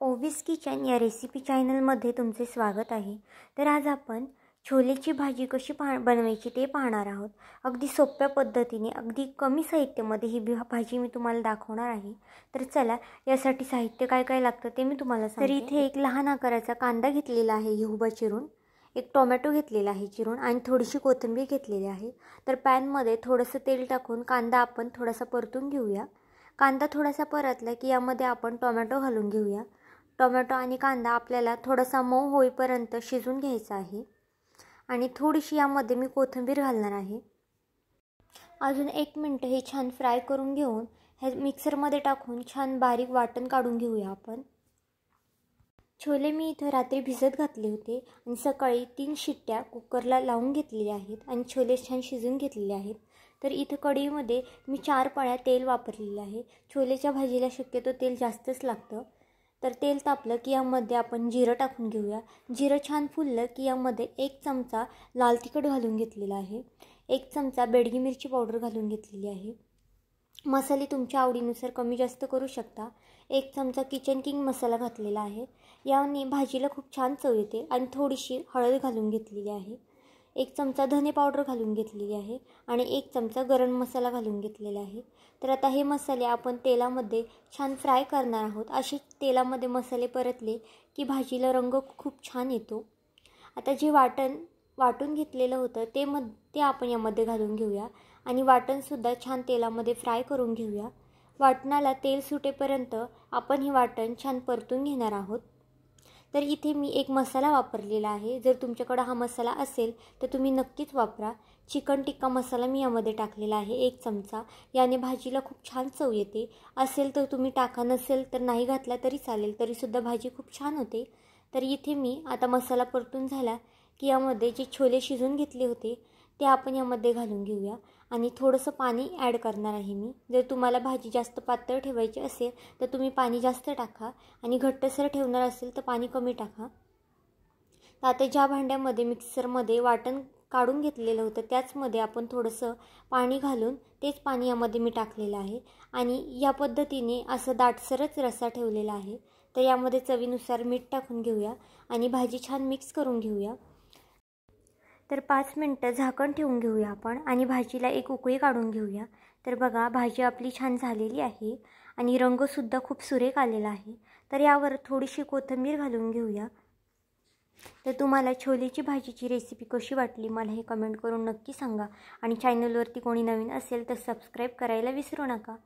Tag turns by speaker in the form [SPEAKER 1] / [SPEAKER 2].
[SPEAKER 1] ओवीस kitchen या recipe चॅनलमध्ये तुमचे स्वागत आहे। तर आज आपण छोलेची भाजी कशी बनवायची ते पाहणार आहोत। अगदी सोप्या पद्धतीने अगदी कमी साहित्यामध्ये ही भाजी मी तुम्हाला दाखवणार आहे। तर चला यासाठी साहित्य काय काय लागतं ते मी तुम्हाला सांगते। तर इथे एक लहान आकाराचा कांदा घेतलेला आहे उभा चिरून, एक टोमॅटो घेतलेला आहे चिरून आणि थोडीशी कोथिंबीर घेतलेली आहे। तर पॅनमध्ये थोडंसं तेल टाकून कांदा आपण थोडासा परतून घेऊया। कांदा थोडासा परतला की यामध्ये आपण टोमॅटो घालून घेऊया। टोमॅटो आणि कांदा आपल्याला थोडासा मऊ होईपर्यंत शिजवून घ्यायचा आहे आणि थोडीशी यामध्ये मी कोथिंबीर घालणार आहे। अजून 1 मिनिट हे छान फ्राय करून घेऊन हे मिक्सरमध्ये टाकून छान बारीक वाटण काढून घेऊया आपण। छोले मी इथं रात्री भिजत घातले होते आणि सकाळी 3 शिट्ट्या कुकरला लावून घेतलेल्या आहेत आणि छोले छान शिजून घेतलेले आहेत। तर इथं कढईमध्ये मी 4 पळ्या तेल वापरलेले आहे। छोलेच्या भाजीला शक्यतो तेल जास्तच लागतं। तर तेल तापलं की यामध्ये आपण जिरं टाकून घेऊया। जिरं छान फुललं की यामध्ये 1 चमचा लाल तिखट घालून घेतलेला आहे, 1 चमचा बेडगी मिरची पावडर घालून घेतलेली आहे। मसाले तुमच्या आवडीनुसार कमी जास्त करू शकता। 1 चमचा किचन किंग मसाला घातलेला आहे, याने भाजीला खूप छान चव येते आणि थोडीशी हळद घालून घेतलेली आहे। 1 चमचा धने पावडर घालून घेतलेली आहे आणि 1 चमचा गरम मसाला घालून घेतलेला आहे। तर आता हे मसाले आपण तेलामध्ये छान फ्राय करणार आहोत। असे तेलामध्ये मसाले परतले की भाजीला रंग खूप छान येतो। आता जे वाटून घेतलेलं होतं ते आपण यामध्ये घालून घेऊया आणि वाटणसुद्धा छान तेलामध्ये फ्राय करून घेऊया। वाटणाला तेल सुटेपर्यंत आपण हे वाटण छान परतून घेणार आहोत। तर इथे मी एक मसाला वापरलेला आहे। जर तुमच्याकडे हा मसाला असेल तर तुम्ही नक्कीच वापरा। चिकन टिक्का मसाला मी यामध्ये टाकलेला आहे 1 चमचा, याने भाजीला खूप छान चव येते। असेल तर तुम्ही टाका, नसेल तर नाही घातला तरी चालेल, तरीसुद्धा भाजी खूप छान होते। तर इथे मी आता मसाला परतून झाला की यामध्ये जे छोले शिजून घेतले होते ते आपण यामध्ये घालून घेऊया आणि थोडंसं पाणी ॲड करणार आहे मी। जर तुम्हाला भाजी जास्त पातळ ठेवायची असेल तर तुम्ही पाणी जास्त टाका आणि घट्टसर ठेवणार असेल तर पाणी कमी टाका। आता ज्या भांड्यामध्ये मिक्सरमध्ये वाटण काढून घेतलेलं होतं त्याचमध्ये आपण थोडंसं पाणी घालून तेच पाणी यामध्ये मी टाकलेलं आहे आणि या पद्धतीने असं दाटसरच रस्सा ठेवलेला आहे। तर यामध्ये चवीनुसार मीठ टाकून घेऊया आणि भाजी छान मिक्स करून घेऊया। तर 5 मिनिटं झाकण ठेवून घेऊया आपण आणि भाजीला एक उकळी काढून घेऊया। तर बघा भाजी आपली छान झालेली आहे आणि रंगसुद्धा खूप सुरेख आलेला आहे। तर यावर थोडीशी कोथिंबीर घालून घेऊया। तर तुम्हाला छोलेची भाजीची रेसिपी कशी वाटली मला हे कमेंट करून नक्की सांगा आणि चॅनलवरती कोणी नवीन असेल तर सबस्क्राईब करायला विसरू नका।